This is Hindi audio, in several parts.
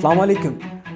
अस्सलाम वालेकुम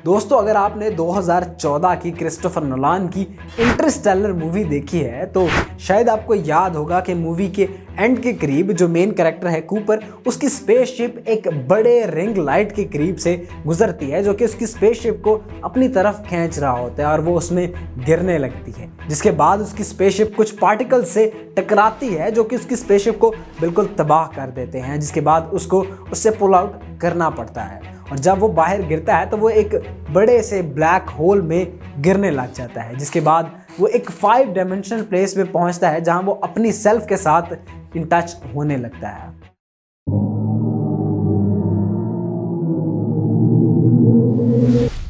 दोस्तों, अगर आपने 2014 की क्रिस्टोफर नोलान की इंटरस्टेलर मूवी देखी है तो शायद आपको याद होगा कि मूवी के एंड के करीब जो मेन कैरेक्टर है कूपर, उसकी स्पेसशिप एक बड़े रिंग लाइट के करीब से गुजरती है जो कि उसकी स्पेसशिप को अपनी तरफ खींच रहा होता है और वो उसमें गिरने लगती है, जिसके बाद उसकी स्पेसशिप कुछ पार्टिकल से टकराती है जो कि उसकी स्पेसशिप को बिल्कुल तबाह कर देते हैं, जिसके बाद उसको उससे पुल आउट करना पड़ता है। और जब वो बाहर गिरता है तो वो एक बड़े से ब्लैक होल में गिरने लग जाता है, जिसके बाद वो एक 5 डायमेंशनल प्लेस में पहुंचता है जहां वो अपनी सेल्फ के साथ इन टच होने लगता है।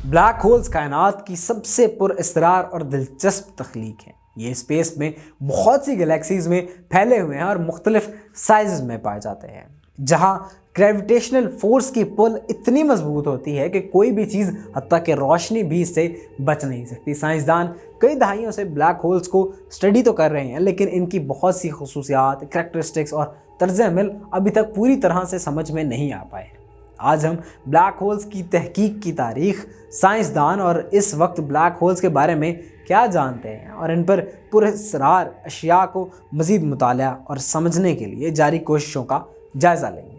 ब्लैक होल्स कायनात की सबसे पुरअसरार और दिलचस्प तख्लीक है। ये स्पेस में बहुत सी गैलेक्सीज में फैले हुए हैं और मुख्तलिफ साइज़ में पाए जाते हैं, जहां ग्रेविटेशनल फोर्स की पुल इतनी मजबूत होती है कि कोई भी चीज़ हत्ता कि रोशनी भी इससे बच नहीं सकती। साइंसदान कई दहाइयों से ब्लैक होल्स को स्टडी तो कर रहे हैं, लेकिन इनकी बहुत सी खसूसियात, करैक्टरिस्टिक्स और तर्ज अमल अभी तक पूरी तरह से समझ में नहीं आ पाए हैं। आज हम ब्लैक होल्स की तहकीक की तारीख, साइंसदान और इस वक्त ब्लैक होल्स के बारे में क्या जानते हैं और इन पर पुरअसरार अशिया को मज़ीद मुताला और समझने के लिए जारी कोशिशों का जायज़ा लेंगे।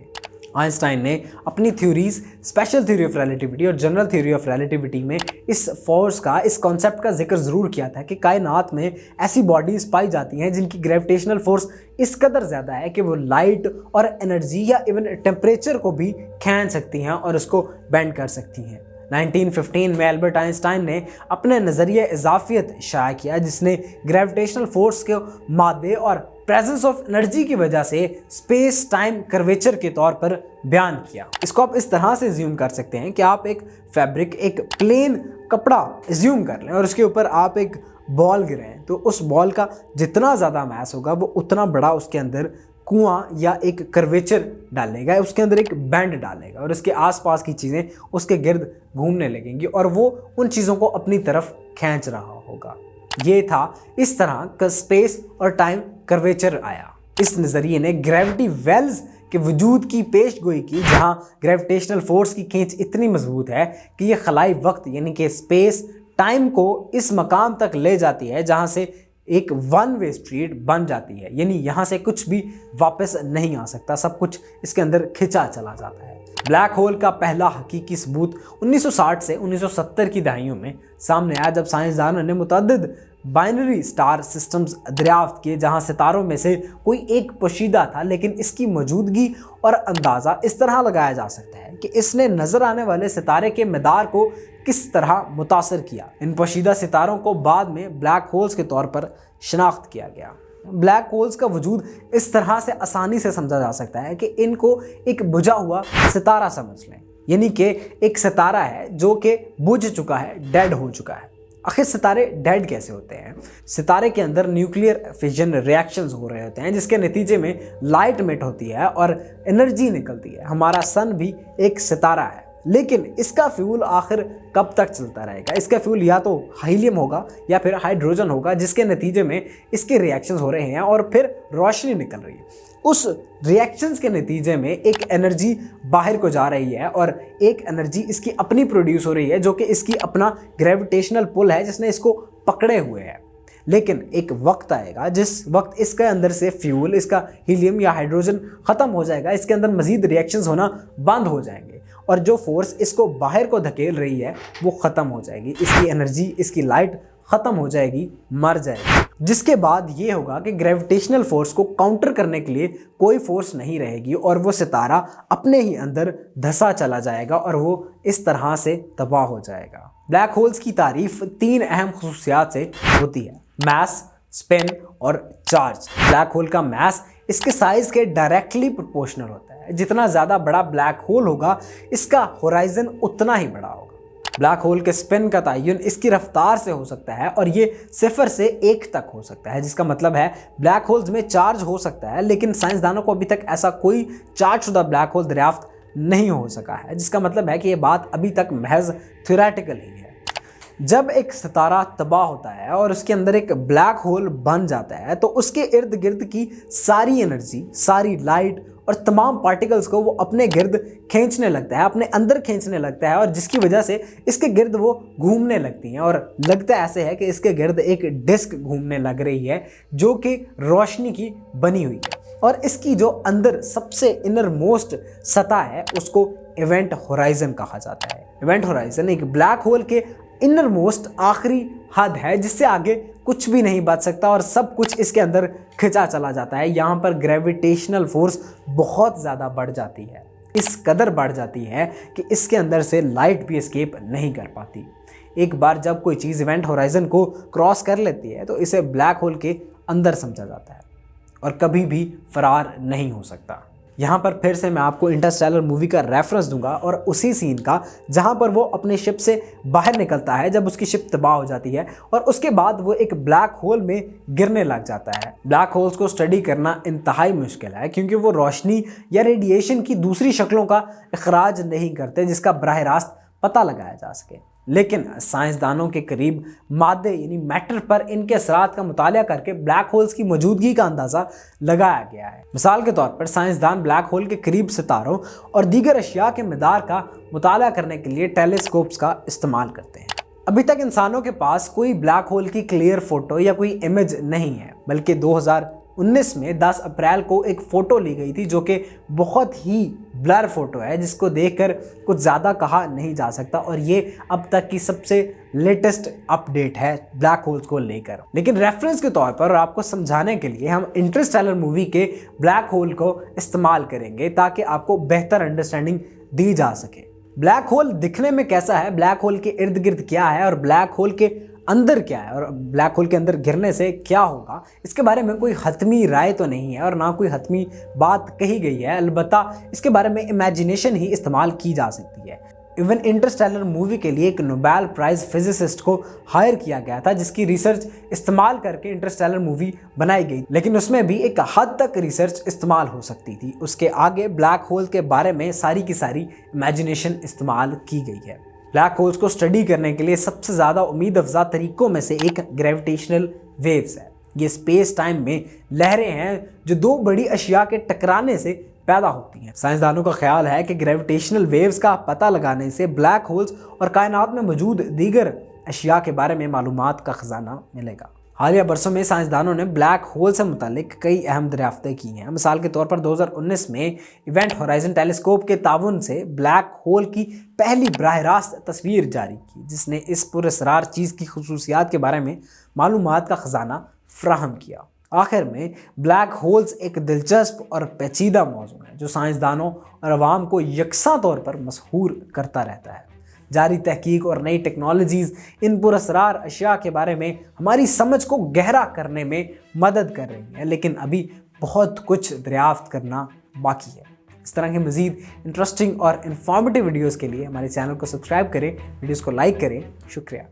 आइंस्टाइन ने अपनी theories special theory of relativity और जनरल थ्योरी ऑफ रिलेटिविटी में इस फोर्स का, इस कॉन्सेप्ट का जिक्र ज़रूर किया था कि कायनात में ऐसी बॉडीज़ पाई जाती हैं जिनकी ग्रेविटेशनल फोर्स इस कदर ज़्यादा है कि वो लाइट और एनर्जी या इवन टेम्परेचर को भी खींच सकती हैं और उसको बेंड कर सकती हैं। 1915 में एल्बर्ट आइंस्टाइन ने अपने नज़रिए इजाफियत शाया किया, जिसने ग्रेविटेशनल फोर्स के मादे और प्रेजेंस ऑफ एनर्जी की वजह से स्पेस टाइम कर्वेचर के तौर पर बयान किया। इसको आप इस तरह से एज्यूम कर सकते हैं कि आप एक फैब्रिक, एक प्लेन कपड़ा एज्यूम कर लें और उसके ऊपर आप एक बॉल गिराएं, तो उस बॉल का जितना ज़्यादा मास होगा वो उतना बड़ा उसके अंदर कुआं या एक कर्वेचर डालेगा, उसके अंदर एक बैंड डालेगा और उसके आसपास की चीज़ें उसके गिर्द घूमने लगेंगी और वो उन चीज़ों को अपनी तरफ खींच रहा होगा। ये था इस तरह का स्पेस और टाइम कर्वेचर आया। इस नज़रिए ने ग्रेविटी वेल्स के वजूद की पेशगोई की, जहां ग्रेविटेशनल फोर्स की खींच इतनी मजबूत है कि ये खलाई वक्त यानी कि स्पेस टाइम को इस मकाम तक ले जाती है जहां से एक वन वे स्ट्रीट बन जाती है, यानी यहाँ से कुछ भी वापस नहीं आ सकता, सब कुछ इसके अंदर खिंचा चला जाता है। ब्लैक होल का पहला हकीकी सबूत 1960 से 1970 की दहाइयों में सामने आया, जब साइंसदानों ने मुतअद्दिद बाइनरी स्टार सिस्टम्स दरियाफ्त किए जहां सितारों में से कोई एक पोशीदा था, लेकिन इसकी मौजूदगी और अंदाज़ा इस तरह लगाया जा सकता है कि इसने नज़र आने वाले सितारे के मदार को किस तरह मुतासर किया। इन पोशीदा सितारों को बाद में ब्लैक होल्स के तौर पर शनाख्त किया गया। ब्लैक होल्स का वजूद इस तरह से आसानी से समझा जा सकता है कि इनको एक बुझा हुआ सितारा समझ लें, यानी कि एक सितारा है जो कि बुझ चुका है, डेड हो चुका है। आखिर सितारे डेड कैसे होते हैं? सितारे के अंदर न्यूक्लियर फिजन रिएक्शंस हो रहे होते हैं, जिसके नतीजे में लाइट मिट होती है और एनर्जी निकलती है। हमारा सन भी एक सितारा है, लेकिन इसका फ्यूल आखिर कब तक चलता रहेगा? इसका फ्यूल या तो हीलियम होगा या फिर हाइड्रोजन होगा, जिसके नतीजे में इसके रिएक्शंस हो रहे हैं और फिर रोशनी निकल रही है। उस रिएक्शंस के नतीजे में एक एनर्जी बाहर को जा रही है और एक एनर्जी इसकी अपनी प्रोड्यूस हो रही है जो कि इसकी अपना ग्रेविटेशनल पुल है जिसने इसको पकड़े हुए है। लेकिन एक वक्त आएगा जिस वक्त इसके अंदर से फ्यूल, इसका हीलियम या हाइड्रोजन ख़त्म हो जाएगा, इसके अंदर मज़ीद रिएक्शंस होना बंद हो जाएंगे और जो फोर्स इसको बाहर को धकेल रही है वो ख़त्म हो जाएगी, इसकी एनर्जी, इसकी लाइट ख़त्म हो जाएगी, मर जाएगी। जिसके बाद ये होगा कि ग्रेविटेशनल फोर्स को काउंटर करने के लिए कोई फोर्स नहीं रहेगी और वो सितारा अपने ही अंदर धंसा चला जाएगा और वो इस तरह से तबाह हो जाएगा। ब्लैक होल्स की तारीफ 3 अहम खसूसियात से होती है: मैस, स्पिन और चार्ज। ब्लैक होल का मैस इसके साइज के डायरेक्टली प्रोपोर्शनल होता है। जितना ज़्यादा बड़ा ब्लैक होल होगा, इसका होराइजन उतना ही बड़ा होगा। ब्लैक होल के स्पिन का तयन इसकी रफ्तार से हो सकता है और ये 0 से 1 तक हो सकता है, जिसका मतलब है ब्लैक होल्स में चार्ज हो सकता है, लेकिन साइंसदानों को अभी तक ऐसा कोई चार्ज शुदा ब्लैक होल दरियाफ्त नहीं हो सका है, जिसका मतलब है कि ये बात अभी तक महज थ्योरेटिकल ही है। जब एक सितारा तबाह होता है और उसके अंदर एक ब्लैक होल बन जाता है तो उसके इर्द गिर्द की सारी एनर्जी, सारी लाइट और तमाम पार्टिकल्स को वो अपने गिर्द खींचने लगता है, अपने अंदर खींचने लगता है, और जिसकी वजह से इसके गिर्द वो घूमने लगती हैं। और लगता ऐसे है कि इसके गिर्द एक डिस्क घूमने लग रही है जो कि रोशनी की बनी हुई है, और इसकी जो अंदर सबसे इनर मोस्ट सतह है उसको इवेंट होराइजन कहा जाता है। इवेंट होराइजन एक ब्लैक होल के इनर मोस्ट आखिरी हद है जिससे आगे कुछ भी नहीं बच सकता और सब कुछ इसके अंदर खिंचा चला जाता है। यहाँ पर ग्रेविटेशनल फोर्स बहुत ज़्यादा बढ़ जाती है, इस कदर बढ़ जाती है कि इसके अंदर से लाइट भी एस्केप नहीं कर पाती। एक बार जब कोई चीज़ इवेंट होराइजन को क्रॉस कर लेती है तो इसे ब्लैक होल के अंदर समझा जाता है और कभी भी फरार नहीं हो सकता। यहाँ पर फिर से मैं आपको इंटरस्टेलर मूवी का रेफरेंस दूंगा और उसी सीन का जहाँ पर वो अपने शिप से बाहर निकलता है जब उसकी शिप तबाह हो जाती है और उसके बाद वो एक ब्लैक होल में गिरने लग जाता है। ब्लैक होल्स को स्टडी करना इंतहाई मुश्किल है क्योंकि वो रोशनी या रेडिएशन की दूसरी शक्लों का इखराज नहीं करते जिसका बराह रास्त पता लगाया जा सके। लेकिन साइंसदानों के करीब मादे यानी मैटर पर इनके असरात का मुताला करके ब्लैक होल्स की मौजूदगी का अंदाज़ा लगाया गया है। मिसाल के तौर पर साइंसदान ब्लैक होल के करीब सितारों और दीगर अशिया के मदार का मुताला करने के लिए टेलीस्कोप्स का इस्तेमाल करते हैं। अभी तक इंसानों के पास कोई ब्लैक होल की क्लियर फोटो या कोई इमेज नहीं है, बल्कि 2019 में 10 अप्रैल को एक फ़ोटो ली गई थी जो कि बहुत ही ब्लर फोटो है जिसको देखकर कुछ ज़्यादा कहा नहीं जा सकता और ये अब तक की सबसे लेटेस्ट अपडेट है ब्लैक होल्स को लेकर। लेकिन रेफरेंस के तौर पर आपको समझाने के लिए हम इंटरस्टेलर मूवी के ब्लैक होल को इस्तेमाल करेंगे ताकि आपको बेहतर अंडरस्टैंडिंग दी जा सके। ब्लैक होल दिखने में कैसा है, ब्लैक होल के इर्द गिर्द क्या है और ब्लैक होल के अंदर क्या है और ब्लैक होल के अंदर गिरने से क्या होगा, इसके बारे में कोई हतमी राय तो नहीं है और ना कोई हतमी बात कही गई है। अलबत्ता इसके बारे में इमेजिनेशन ही इस्तेमाल की जा सकती है। इवन इंटरस्टेलर मूवी के लिए एक नोबेल प्राइज़ फिजिसिस्ट को हायर किया गया था जिसकी रिसर्च इस्तेमाल करके इंटरस्टेलर मूवी बनाई गई, लेकिन उसमें भी एक हद तक रिसर्च इस्तेमाल हो सकती थी। उसके आगे ब्लैक होल के बारे में सारी की सारी इमेजिनेशन इस्तेमाल की गई है। ब्लैक होल्स को स्टडी करने के लिए सबसे ज़्यादा उम्मीद अफजा तरीक़ों में से एक ग्रेविटेशनल वेव्स है। ये स्पेस टाइम में लहरें हैं जो दो बड़ी अशिया के टकराने से पैदा होती हैं। साइंसदानों का ख्याल है कि ग्रेविटेशनल वेव्स का पता लगाने से ब्लैक होल्स और कायनात में मौजूद दीगर अशिया के बारे में मालूमात का खजाना मिलेगा। हालिया बरसों में साइंसदानों ने ब्लैक होल से मुतालिक कई अहम दरियाफ्तें की हैं। मिसाल के तौर पर 2019 में इवेंट होराइजन टेलीस्कोप के ताउन से ब्लैक होल की पहली बराह रास्त तस्वीर जारी की जिसने इस पुरअसरार चीज़ की खुसूसियात के बारे में मालूमात का ख़जाना फ्राहम किया। आखिर में ब्लैक होल्स एक दिलचस्प और पेचीदा मौजू है जो साइंसदानों और अवाम को यकसा तौर पर मशहूर करता रहता है। जारी तहकीक और नई टेक्नोलॉजीज़ इन पुरअसरार अशिया के बारे में हमारी समझ को गहरा करने में मदद कर रही हैं, लेकिन अभी बहुत कुछ दरियाफ्त करना बाकी है। इस तरह के मज़ीद इंटरेस्टिंग और इन्फॉर्मेटिव वीडियोज़ के लिए हमारे चैनल को सब्सक्राइब करें, वीडियोज़ को लाइक करें। शुक्रिया।